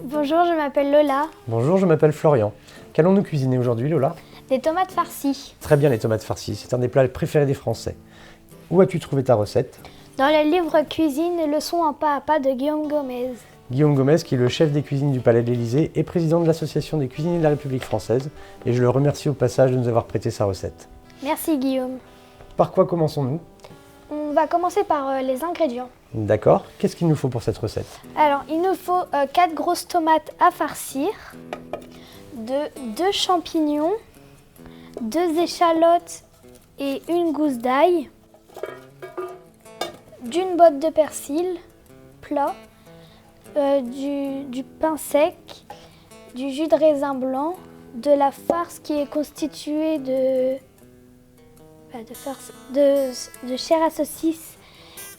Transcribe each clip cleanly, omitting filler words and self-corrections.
Bonjour, je m'appelle Lola. Bonjour, je m'appelle Florian. Qu'allons-nous cuisiner aujourd'hui, Lola? Des tomates farcies. Très bien, les tomates farcies, c'est un des plats préférés des Français. Où as-tu trouvé ta recette? Dans le livre Cuisine, leçon en pas à pas de Guillaume Gomez. Guillaume Gomez, qui est le chef des cuisines du Palais de l'Élysée et président de l'Association des cuisiniers de la République française, et je le remercie au passage de nous avoir prêté sa recette. Merci Guillaume. Par quoi commençons-nous? On va commencer par les ingrédients. D'accord. Qu'est-ce qu'il nous faut pour cette recette? Alors, il nous faut 4 grosses tomates à farcir, 2 champignons, 2 échalotes et une gousse d'ail, d'une botte de persil plat, du pain sec, du jus de raisin blanc, de la farce qui est constituée de chair à saucisse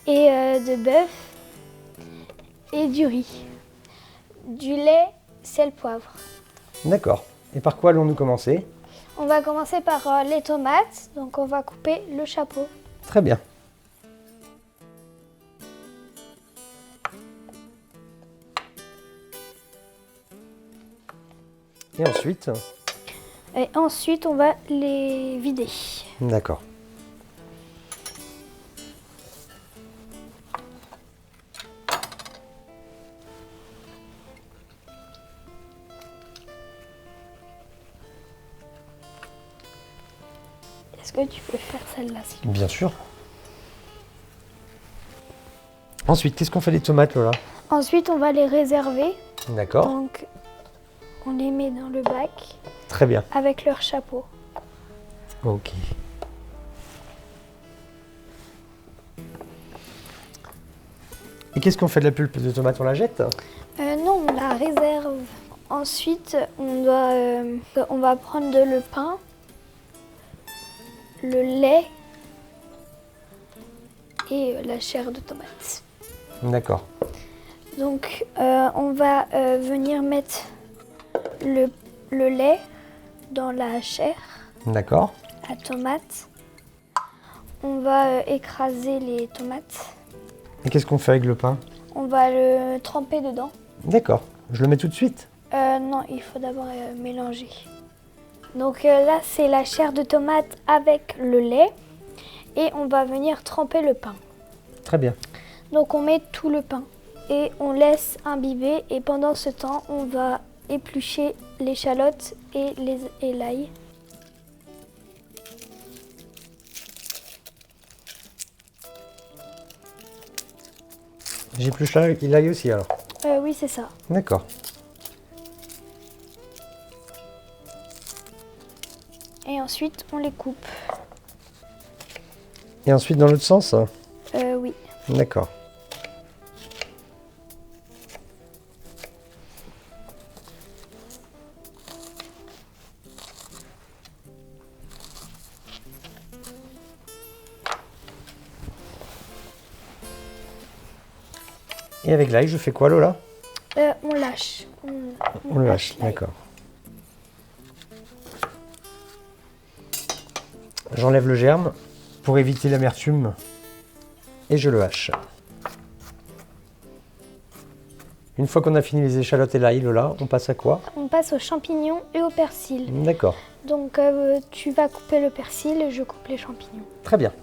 et de bœuf et du riz, du lait, sel, poivre. D'accord. Et par quoi allons-nous commencer? On va commencer par les tomates, donc on va couper le chapeau. Très bien. Et ensuite, on va les vider. D'accord. Est-ce que tu peux faire celle-là, s'il te plaît? Bien sûr. Ensuite, qu'est-ce qu'on fait des tomates, Lola? Ensuite, on va les réserver. D'accord. Donc, on les met dans le bac Très bien. avec leur chapeau. Ok. Et qu'est-ce qu'on fait de la pulpe de tomate? On la jette? Non, on la réserve. Ensuite, on va prendre le pain, le lait et la chair de tomate. D'accord. Donc, on va venir mettre le lait dans la chair D'accord. à tomate. On va écraser les tomates. Et qu'est-ce qu'on fait avec le pain? On va le tremper dedans. D'accord. Je le mets tout de suite? Non, il faut d'abord mélanger. Donc là, c'est la chair de tomate avec le lait. Et on va venir tremper le pain. Très bien. Donc on met tout le pain. Et on laisse imbiber. Et pendant ce temps, on va éplucher l'échalote et l'ail. J'épluche l'ail aussi alors? Oui, c'est ça. D'accord. Et ensuite, on les coupe. Et ensuite dans l'autre sens? Oui. D'accord. Et avec l'ail, je fais quoi, Lola? On lâche. On le lâche, l'ail. d'accord. J'enlève le germe pour éviter l'amertume et je le hache. Une fois qu'on a fini les échalotes et l'ail, Lola, on passe à quoi? On passe aux champignons et au persil. D'accord. Donc tu vas couper le persil et je coupe les champignons. Très bien.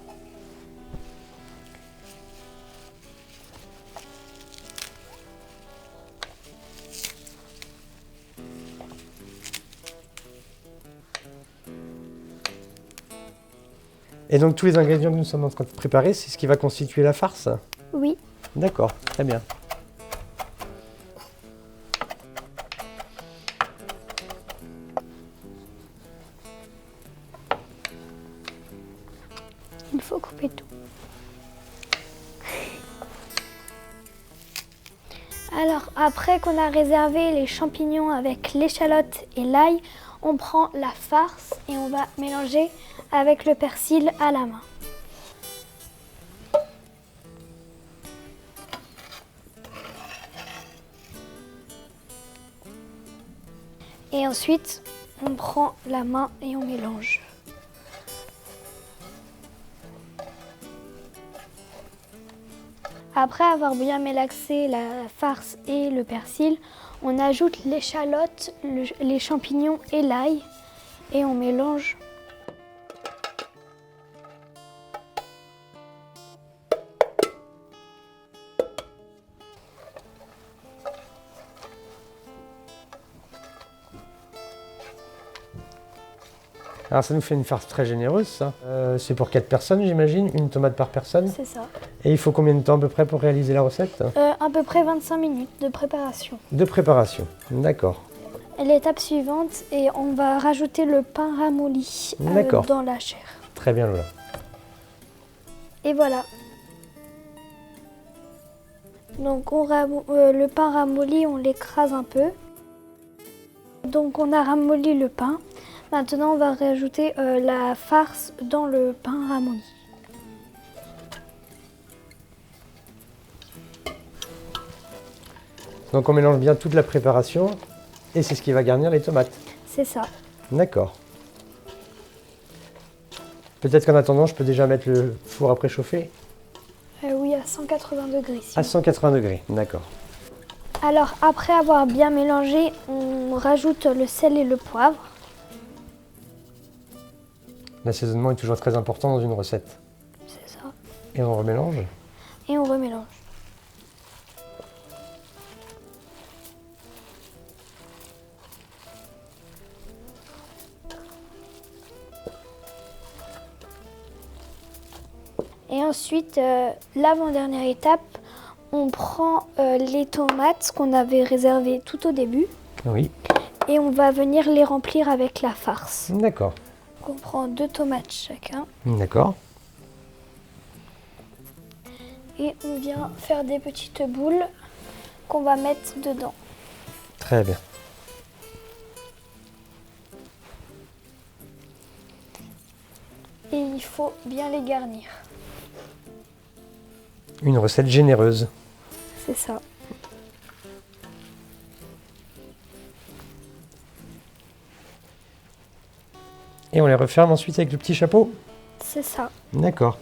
Et donc tous les ingrédients que nous sommes en train de préparer, c'est ce qui va constituer la farce? Oui. D'accord, très bien. Il faut couper tout. Alors, après qu'on a réservé les champignons avec l'échalote et l'ail, on prend la farce et on va mélanger avec le persil à la main. Et ensuite, on prend la main et on mélange. Après avoir bien mélangé la farce et le persil, on ajoute l'échalote, les champignons et l'ail et on mélange. Alors ça nous fait une farce très généreuse, ça. C'est pour 4 personnes, j'imagine, une tomate par personne. C'est ça. Et il faut combien de temps à peu près pour réaliser la recette? À peu près 25 minutes de préparation. De préparation, d'accord. L'étape suivante, et on va rajouter le pain ramolli dans la chair. Très bien, Lola. Et voilà. Donc le pain ramolli, on l'écrase un peu. Donc on a ramolli le pain. Maintenant, on va rajouter la farce dans le pain ramolli. Donc on mélange bien toute la préparation et c'est ce qui va garnir les tomates. C'est ça. D'accord. Peut-être qu'en attendant, je peux déjà mettre le four à préchauffer? Oui, à 180 degrés. À 180 degrés, d'accord. Alors, après avoir bien mélangé, on rajoute le sel et le poivre. L'assaisonnement est toujours très important dans une recette. C'est ça. Et on remélange? Et on remélange. Et ensuite, l'avant-dernière étape, on prend les tomates qu'on avait réservées tout au début. Oui. Et on va venir les remplir avec la farce. D'accord. On prend 2 tomates chacun. D'accord. Et on vient faire des petites boules qu'on va mettre dedans. Très bien. Et il faut bien les garnir. Une recette généreuse. C'est ça. Et on les referme ensuite avec le petit chapeau? C'est ça. D'accord.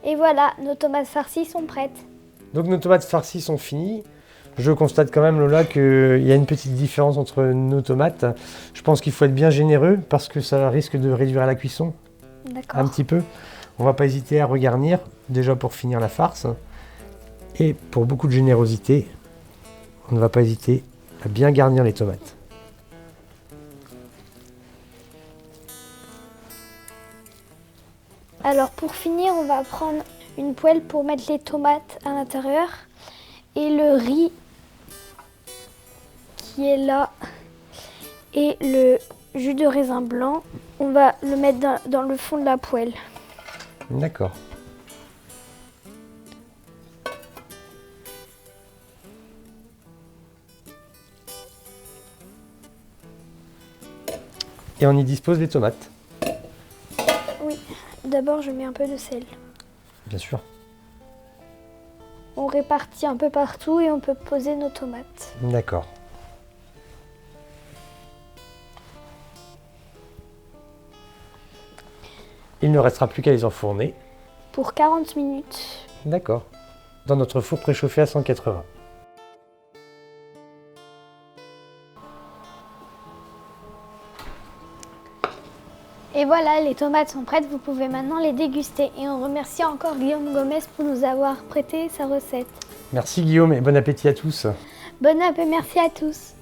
Et voilà, nos tomates farcies sont prêtes. Donc nos tomates farcies sont finies. Je constate quand même, Lola, qu'il y a une petite différence entre nos tomates. Je pense qu'il faut être bien généreux parce que ça risque de réduire la cuisson D'accord. un petit peu. On ne va pas hésiter à regarnir, déjà pour finir la farce. Et pour beaucoup de générosité, on ne va pas hésiter à bien garnir les tomates. Alors pour finir, on va prendre une poêle pour mettre les tomates à l'intérieur et le riz qui est là et le jus de raisin blanc, on va le mettre dans le fond de la poêle. D'accord. Et on y dispose les tomates. Oui, d'abord je mets un peu de sel. Bien sûr. On répartit un peu partout et on peut poser nos tomates. D'accord. Il ne restera plus qu'à les enfourner. Pour 40 minutes. D'accord. Dans notre four préchauffé à 180. Et voilà, les tomates sont prêtes, vous pouvez maintenant les déguster. Et on remercie encore Guillaume Gomez pour nous avoir prêté sa recette. Merci Guillaume et bon appétit à tous. Bon appétit, merci à tous.